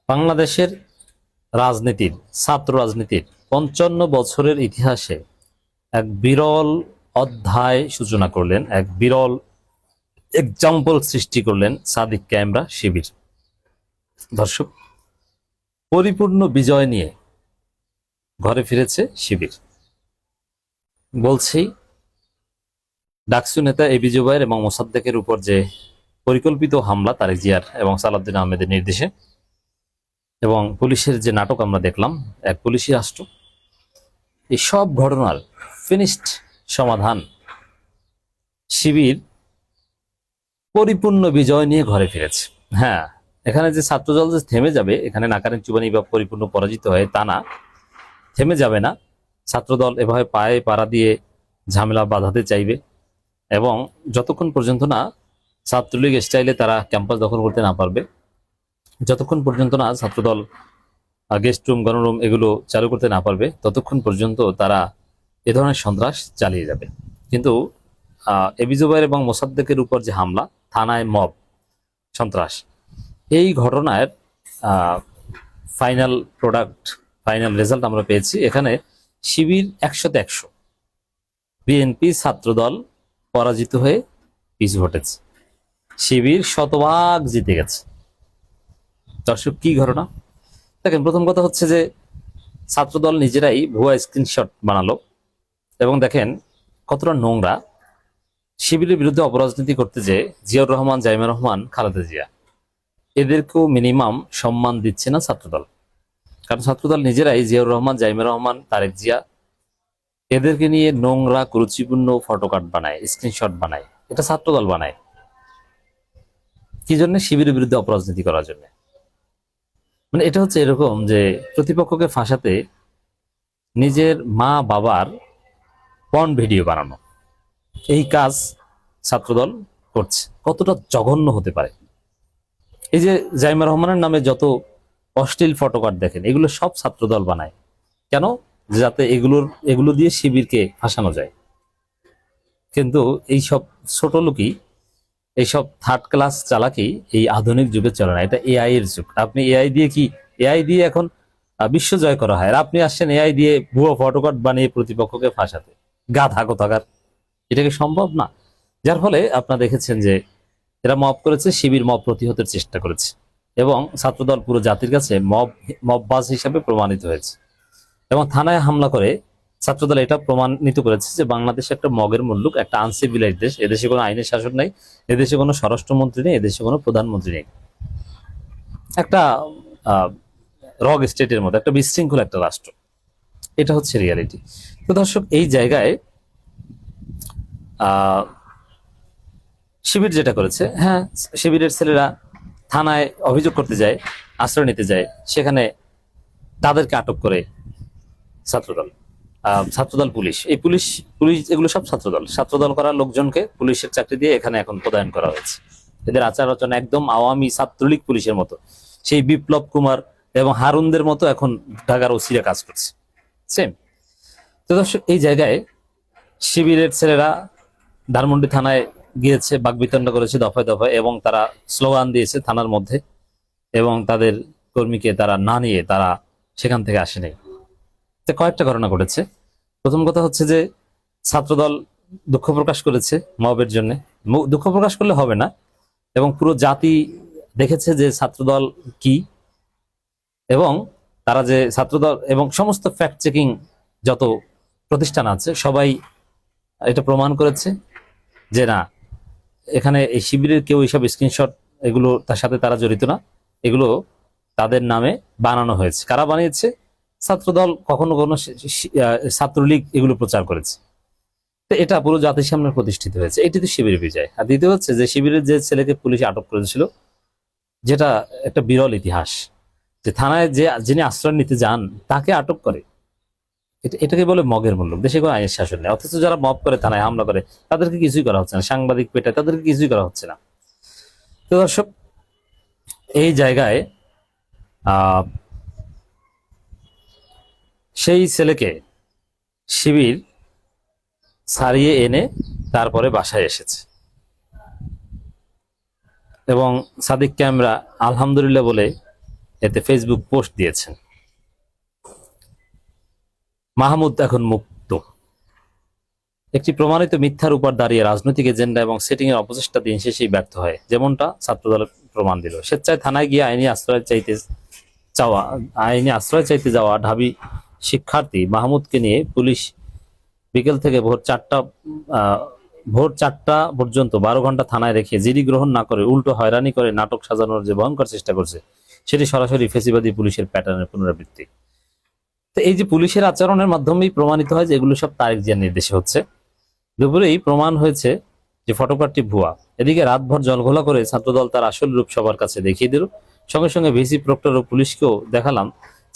বাংলাদেশের রাজনীতির, ছাত্র রাজনীতির ৫৫ বছরের ইতিহাসে এক বিরল অধ্যায় সূচনা করলেন, এক বিরল এক্সাম্পল সৃষ্টি করলেন সাদিক ক্যামেরা শিবির। দর্শক, পরিপূর্ণ বিজয় নিয়ে ঘরে ফিরেছে শিবির। বলছি, ডাকসু নেতা এবি জুবায়ের এবং মোসাদ্দেকের উপর যে পরিকল্পিত হামলা তারেক জিয়ার এবং সালাউদ্দিন আহমেদের নির্দেশে এবং পুলিশের যে নাটক আমরা দেখলাম, এক পুলিশি রাষ্ট্র, এই সব ঘটনার ফিনিশড সমাধান শিবির পরিপূর্ণ বিজয় নিয়ে ঘরে ফিরেছে। হ্যাঁ, এখানে যে ছাত্রদল যে থেমে যাবে, এখানে নাকারের চুবানি বা পরিপূর্ণ পরাজিত হয় তা না, থেমে যাবে না। ছাত্রদল এভাবে পায়ে পাড়া দিয়ে ঝামেলা বাঁধাতে চাইবে এবং যতক্ষণ পর্যন্ত না ছাত্রলীগ স্টাইলে তারা ক্যাম্পাস দখল করতে না পারবে, যতক্ষণ পর্যন্ত না ছাত্রদল গেস্ট রুম, গণরুম এগুলো চালু করতে না পারবে, ততক্ষণ পর্যন্ত তারা এ ধরনের সন্ত্রাস চালিয়ে যাবে। কিন্তু এবি জুবায়ের এবং মোসাদ্দেকের উপর যে হামলা, থানায় মব সন্ত্রাস, এই ঘটনার ফাইনাল প্রোডাক্ট, ফাইনাল রেজাল্ট আমরা পেয়েছি। এখানে শিবির ১০০তে ১০০, বিএনপি ছাত্রদল পরাজিত হয়ে পিছু হটেছে, শিবির শতভাগ জিতে গেছে। দর্শক, কি ঘটনা দেখেন। প্রথম কথা হচ্ছে যে ছাত্রদল নিজেরাই ভুয়া স্ক্রিনশট বানালো এবং দেখেন কতটা নোংরা। শিবিরের বিরুদ্ধে অপরাজনীতি করতে যে জিয়াউর রহমান, জাইমা রহমান, খালেদা জিয়া, এদেরকেও মিনিমাম সম্মান দিচ্ছে না ছাত্রদল। কারণ ছাত্রদল নিজেরাই জিয়াউর রহমান, জাইমা রহমান, তারেক জিয়া এদেরকে নিয়ে নোংরা কুরুচিপূর্ণ ফটোকার্ড বানায়, স্ক্রিনশট বানায়। এটা ছাত্রদল বানায় কি জন্য? শিবিরের বিরুদ্ধে অপরাজনীতি করার জন্য। মানে এটা হচ্ছে এরকম যে প্রতিপক্ষকে ফাঁসাতে নিজের মা বাবার পর্ন ভিডিও বানানো, এই কাজ ছাত্রদল করছে। কতটা জঘন্য হতে পারে! এই যে জাইমা রহমানের নামে যত অশ্লীল ফটোকার্ড দেখেন, এগুলো সব ছাত্রদল বানায়। কেন? যাতে এগুলো দিয়ে শিবিরকে ফাঁসানো যায়। কিন্তু এইসব ছোট লোকই, এইসব থার্ড ক্লাস চালাকি এই আধুনিক যুগে চলে না। এটা এআই এর যুগ। আপনি এআই দিয়ে কি, এআই দিয়ে এখন বিশ্ব জয় করা হয়, আর আপনি আসছেন এআই দিয়ে ভুয়ো ফটোকার্ড বানিয়ে প্রতিপক্ষকে ফাঁসাতে। গাধা কোথাকার! এটা কি সম্ভব না? যার ফলে আপনারা দেখেছেন যে এরা মব করেছে, শিবির মব প্রতিহতের চেষ্টা করেছে এবং ছাত্রদল পুরো জাতির কাছে মববাজ হিসাবে প্রমাণিত হয়েছে। এবং থানায় হামলা করে ছাত্রদল এটা প্রমাণিত করেছে যে বাংলাদেশ একটা মগের মুল্লুক, একটা আনসিভিলাইজড দেশ। এদেশে কোনো আইনের শাসন নাই, এদেশে কোনো স্বরাষ্ট্রমন্ত্রী নেই, এদেশে কোনো প্রধানমন্ত্রী নেই। একটা রগ স্টেটের মতো একটা বিশৃঙ্খল একটা রাষ্ট্র। এটা হচ্ছে রিয়ালিটি। তো দর্শক, এই জায়গায় শিবির যেটা করেছে, হ্যাঁ, শিবিরের ছেলেরা থানায় অভিযোগ করতে যায়, আশ্রয় নিতে যায়, সেখানে তাদেরকে আটক করে ছাত্রদল, ছাত্রদল পুলিশ, এই পুলিশ পুলিশ এগুলো সব ছাত্রদল করার লোকজনকে পুলিশের চাকরি দিয়ে এখানে এখন প্রদান করা হয়েছে। এদের আচার আচরণ একদম আওয়ামী ছাত্রলীগ পুলিশের মতো, সেই বিপ্লব কুমার এবং হারুনদের মতো এখন ঢাকার ওসিরা কাজ করছে, সেম। তো দর্শক, এই জায়গায় শিবিরের ছেলেরা ধানমন্ডি থানায় গিয়েছে, বাকবিতণ্ডা করেছে দফায় দফায়, এবং তারা স্লোগান দিয়েছে থানার মধ্যে, এবং তাদের কর্মীকে তারা না নিয়ে তারা সেখান থেকে আসেনি। কয়েকটা ঘটনা ঘটেছে। প্রথম কথা হচ্ছে যে ছাত্রদল দুঃখ প্রকাশ করেছে মবের জন্য। দুঃখ প্রকাশ করলে হবে না, এবং পুরো জাতি দেখেছে যে ছাত্রদল কি, এবং তারা যে ছাত্রদল এবং সমস্ত ফ্যাক্ট চেকিং যত প্রতিষ্ঠান আছে সবাই এটা প্রমাণ করেছে যে না, এখানে এই শিবিরের কেউ এইসব স্ক্রিনশট এগুলো তার সাথে তারা জড়িত না, এগুলো তাদের নামে বানানো হয়েছে। কারা বানিয়েছে? ছাত্রদল, কখনো কখনো ছাত্রলীগ এগুলো প্রচার করেছে। তো এটা পুরো জাতির সামনে প্রতিষ্ঠিত হয়েছে। এটি তো শিবিরের বিজয়। আর দ্বিতীয় হচ্ছে যে শিবিরের যে ছেলেকে পুলিশ আটক করেছিল, যেটা একটা বিরল ইতিহাস, যে থানায় যে যিনি আশ্রয় নিতে যান তাকে আটক করে, এটাকে বলে মগের মূল্য। দেশে কোনো আইনের শাসন নেই, অথচ যারা মব করে, থানায় হামলা করে, তাদেরকে কিছুই করা হচ্ছে না, সাংবাদিক পেটায় তাদেরকে কিছুই করা হচ্ছে না। তো দর্শক, এই জায়গায় সেই ছেলেকে শিবির ছাড়িয়ে এনে তারপরে বাসায় এসেছে, এবং সাদিক ক্যামেরা আলহামদুলিল্লাহ বলে এতে ফেসবুক পোস্ট দিয়েছেন। মাহমুদ এখন মুক্ত। একটি প্রমাণিত মিথ্যার উপর দাঁড়িয়ে রাজনৈতিক এজেন্ডা এবং সেটিং এর অপচেষ্টা দিন শেষেই ব্যর্থ হয়, যেমনটা ছাত্রদলের প্রমাণ দিল। স্বেচ্ছায় থানায় গিয়ে আইনি আশ্রয় চাইতে যাওয়া ঢাবি শিক্ষার্থী মাহমুদকে নিয়ে পুলিশ বিকেল থেকে ভোর চারটা পর্যন্ত 12 ঘন্টা থানায় রেখে জিডি গ্রহণ না করে উল্টো হয়রানি করে নাটক সাজানোর যে ভয়ঙ্কর চেষ্টা করছে, সেটি সরাসরি ফেসিবাদী পুলিশের প্যাটার্নের পুনরাবৃত্তি। তো এই যে পুলিশের আচরণের মাধ্যমেই প্রমাণিত হয় যে এগুলো সব তারেক জিয়ার নির্দেশে হচ্ছে। দুপুরেই প্রমাণ হয়েছে যে ফটোকারটি ভুয়া। এদিকে রাতভর জলঘোলা করে ছাত্রদল তার আসল রূপ সবার কাছে দেখিয়ে দিল। সঙ্গে সঙ্গে ভিসি প্রক্টর ও পুলিশকেও দেখালাম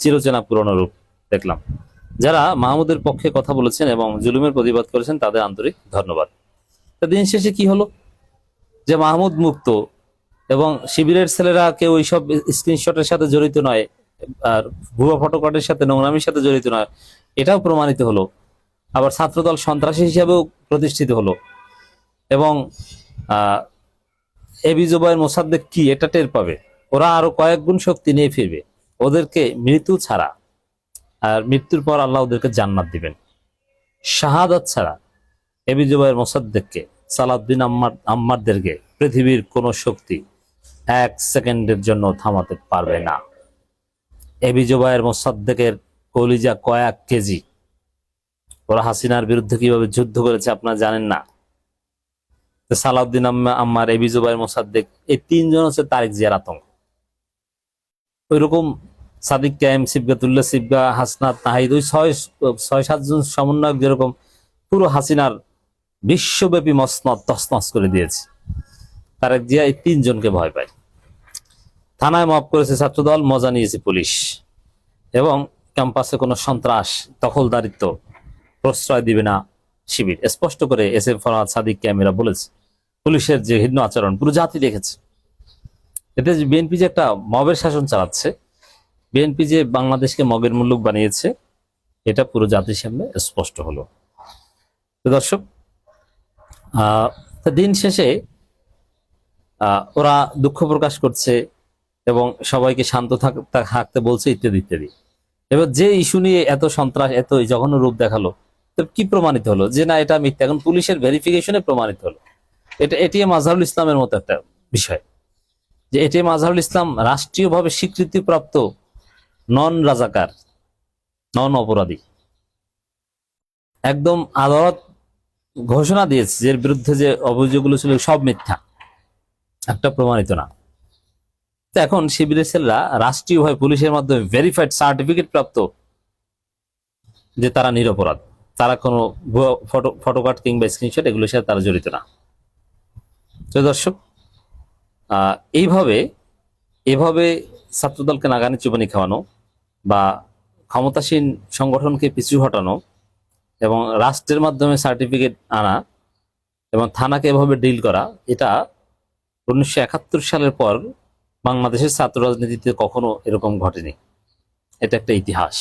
চিরচেনা পুরনো রূপ দেখলাম। যারা মাহমুদের পক্ষে কথা বলেছেন এবং জুলুমের প্রতিবাদ করেছেন তাদের আন্তরিক ধন্যবাদ। তা দিন শেষে কি হলো, যে মাহমুদ মুক্ত এবং শিবিরের ছেলেরা কেউ এইসব স্ক্রিনশটের সাথে জড়িত নয়, আর ভুয়া ফটোকার্ডের সাথে নোংরামির সাথে জড়িত নয়, এটাও প্রমাণিত হলো। আবার ছাত্রদল সন্ত্রাসী হিসাবেও প্রতিষ্ঠিত হলো এবং এবি জুবায়ের মোসাদ্দেক কি এটা টের পাবে। ওরা আরো কয়েক গুণ শক্তি নিয়ে ফিরবে। ওদেরকে মৃত্যু ছাড়া, আর মৃত্যুর পর আল্লাহ ওদেরকে জান্নাত দিবেন, শাহাদাত ছাড়া এবি জুবায়ের মোসাদ্দেককে, সালাউদ্দিন আম্মারদেরকে পৃথিবীর কোন শক্তি 1 সেকেন্ডের জন্য থামাতে পারবে না। এবি জুবায়ের মোসাদ্দেকের কলিজা কয়েক কেজি। ওরা হাসিনার বিরুদ্ধে কিভাবে যুদ্ধ করেছে আপনারা জানেন না। সালাউদ্দিন আম্মার, এবি জুবায়ের মোসাদ্দেক, এই 3জন হচ্ছে তারেক জিয়ার আতঙ্ক। ওইরকম সাদিক কায়েম, সিবগাতুল্লাহ সিবগা, হাসনাত নাহিদ, ওই 6-7 জন সমন্বয়ক যেরকম পুরো হাসিনার বিশ্বব্যাপী মসনদ তছনছ করে দিয়েছে, তারেক জিয়া এই 3জনকে ভয় পায়। থানায় মব করেছে ছাত্রদল, মজা নিয়েছে পুলিশ, এবং ক্যাম্পাসে কোনো সন্ত্রাস দখলদারিত্ব প্রশ্রয় দিবে না শিবির। স্পষ্ট করে S M Farhad, Sadiq camera বলেছে। পুলিশের যে ঘৃণ্য আচরণ পুরো জাতি দেখেছে। এতে বিএনপি যে একটা মবের শাসন চালাচ্ছে, বিএনপি যে বাংলাদেশকে মবের মুলুক বানিয়েছে, এটা পুরো জাতির সামনে স্পষ্ট হলো। তো দর্শক, দিন শেষে ওরা দুঃখ প্রকাশ করছে এবং সবাইকে শান্ত থাকতে বলছে ইত্যাদি ইত্যাদি। এবার যে ইস্যু নিয়ে এত সন্ত্রাস, এত জঘন্য রূপ দেখালো, তো কি প্রমাণিত হলো যে না এটা মিথ্যা? এখন পুলিশের ভেরিফিকেশনে প্রমাণিত হলো। এটা এটিএম আজহারুল ইসলামের মতো একটা বিষয়, যে এটিএম আজহারুল ইসলাম রাষ্ট্রীয়ভাবে স্বীকৃতিপ্রাপ্ত নন রাজাকার, নন অপরাধী। একদম আদালত ঘোষণা দিয়েছে যে এর বিরুদ্ধে যে অভিযোগগুলো ছিল সব মিথ্যা, একটা প্রমাণিত না। তো এখন শিবিরের ছেলেরা রাষ্ট্রীয়ভাবে পুলিশের মাধ্যমে ভেরিফাইড সার্টিফিকেট প্রাপ্ত যে তারা নিরপরাধ, তারা কোনো ফটোকার্ড কিংবা স্ক্রিনশট এগুলোর সাথে তারা জড়িত না। তো দর্শক, এইভাবে ছাত্রদলকে নাগানি চুবানি খাওয়ানো বা ক্ষমতাসীন সংগঠনকে পিছু হটানো এবং রাষ্ট্রের মাধ্যমে সার্টিফিকেট আনা এবং থানাকে এভাবে ডিল করা, এটা 1971 সালের পর বাংলাদেশের ছাত্র রাজনীতিতে কখনো এরকম ঘটেনি। এটা একটা ইতিহাস।